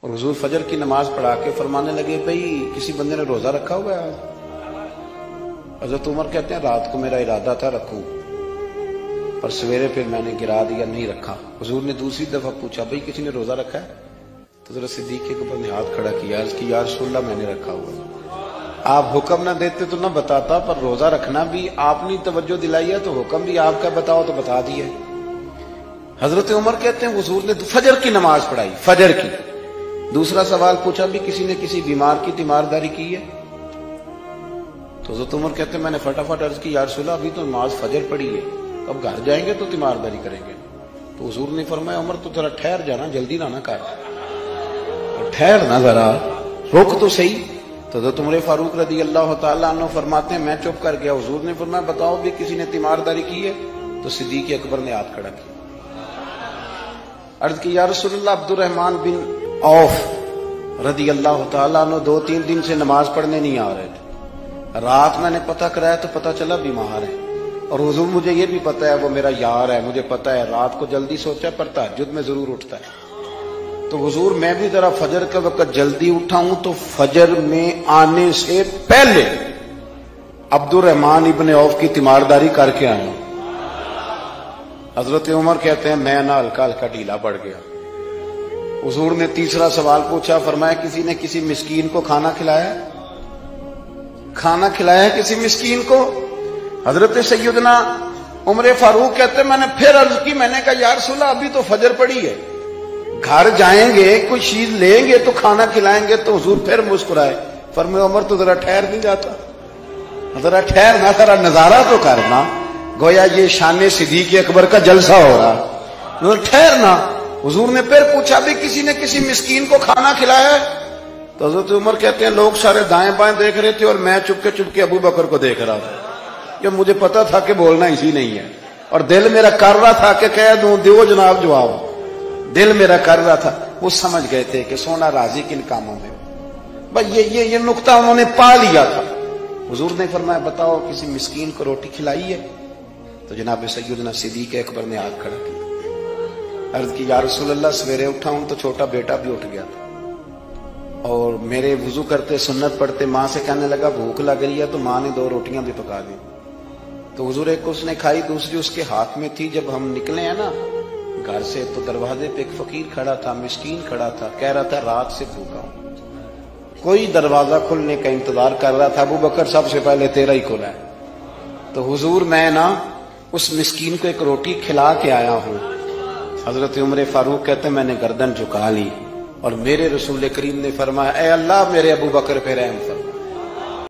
اور حضور فجر کی نماز پڑھا کے فرمانے لگے بھئی کسی بندے نے روزہ رکھا ہوا ہے؟ حضرت عمر کہتے ہیں رات کو میرا ارادہ تھا رکھوں، پر سویرے پھر میں نے گرا دیا، نہیں رکھا۔ حضور نے دوسری دفعہ پوچھا بھئی کسی نے روزہ رکھا ہے؟ تو حضرت صدیق کے اوپر نے ہاتھ کھڑا کیا، عرض کی یا رسول اللہ میں نے رکھا ہوا۔ آپ حکم نہ دیتے تو نہ بتاتا، پر روزہ رکھنا بھی آپ نے توجہ دلائی ہے تو حکم بھی آپ کا بتاؤ تو بتا دیا۔ حضرت عمر کہتے ہیں حضور نے فجر کی نماز پڑھائی، فجر کی۔ دوسرا سوال پوچھا بھی کسی نے کسی بیمار کی تیمارداری کی ہے؟ تو حضرت عمر کہتے ہیں میں نے فٹافٹ عرض کی یا رسول اللہ ابھی تو نماز فجر پڑھی ہے، اب گھر جائیں گے تو تیمارداری کریں گے۔ تو حضور نے فرمایا عمر تو ذرا ٹھہر جانا، جلدی نہ کر، ٹھہر نہ ذرا، رک تو صحیح۔ تو حضرت عمر فاروق رضی اللہ تعالیٰ عنہ فرماتے ہیں میں چپ کر گیا۔ حضور نے فرمایا بتاؤ بھی کسی نے تیمارداری کی ہے؟ تو صدیق اکبر نے ہاتھ کھڑا کیا، عرض کی یا رسول اللہ عبد الرحمن بن عوف رضی اللہ تعالیٰ عنہ 2-3 دن سے نماز پڑھنے نہیں آ رہے تھے، رات میں نے پتہ کرایا تو پتہ چلا بیمار ہے، اور حضور مجھے یہ بھی پتہ ہے وہ میرا یار ہے، مجھے پتہ ہے رات کو جلدی سوتا ہے پر تہجد میں ضرور اٹھتا ہے۔ تو حضور میں بھی ذرا فجر کے وقت جلدی اٹھا ہوں تو فجر میں آنے سے پہلے عبد الرحمن ابن عوف کی تیمارداری کر کے آیا ہوں۔ حضرت عمر کہتے ہیں میں نہ ہلکا ہلکا ڈھیلا پڑ گیا۔ حضور نے تیسرا سوال پوچھا، فرمایا کسی نے کسی مسکین کو کھانا کھلایا؟ کھانا کھلایا کسی مسکین کو؟ حضرت سیدنا عمر فاروق کہتے ہیں میں نے پھر عرض کی، میں نے کہا یا رسول اللہ ابھی تو فجر پڑی ہے، گھر جائیں گے کوئی چیز لیں گے تو کھانا کھلائیں گے۔ تو حضور پھر مسکرائے، فرمایا عمر تو ذرا ٹھہر نہیں جاتا، ذرا ٹھہر نہ، ذرا نظارہ تو کرنا، گویا یہ شان صدیق اکبر کا جلسہ ہو رہا، ٹھہرنا۔ حضور نے پھر پوچھا بھی کسی نے کسی مسکین کو کھانا کھلایا ہے؟ تو حضرت عمر کہتے ہیں لوگ سارے دائیں بائیں دیکھ رہے تھے اور میں چپ کے ابو بکر کو دیکھ رہا تھا، کہ مجھے پتا تھا کہ بولنا اسی نہیں ہے، اور دل میرا کر رہا تھا کہ کہہ دوں دیو جناب جواب، دل میرا کر رہا تھا۔ وہ سمجھ گئے تھے کہ سونا راضی کن کاموں میں، بس یہ نقطہ انہوں نے پا لیا تھا۔ حضور نے فرمایا بتاؤ کسی مسکین کو روٹی کھلائی ہے؟ تو جناب سیدنا صدیق اکبر نے ہاتھ کھڑا کیا، عرض کی یا رسول اللہ سویرے اٹھا ہوں تو چھوٹا بیٹا بھی اٹھ گیا تھا، اور میرے وضو کرتے سنت پڑھتے ماں سے کہنے لگا بھوک لگ رہی ہے، تو ماں نے 2 روٹیاں بھی پکا دی۔ تو حضور ایک اس نے کھائی، دوسری اس کے ہاتھ میں تھی۔ جب ہم نکلے ہیں نا گھر سے تو دروازے پہ ایک فقیر کھڑا تھا، مسکین کھڑا تھا، کہہ رہا تھا رات سے بھوکا ہوں، کوئی دروازہ کھلنے کا انتظار کر رہا تھا، ابو بکر سب سے پہلے تیرا ہی کھلا ہے۔ تو حضور میں نا اس مسکین کو ایک روٹی کھلا کے آیا ہوں۔ حضرت عمر فاروق کہتے ہیں میں نے گردن جھکا لی، اور میرے رسول کریم نے فرمایا اے اللہ میرے ابو بکر پہ رحم فرما۔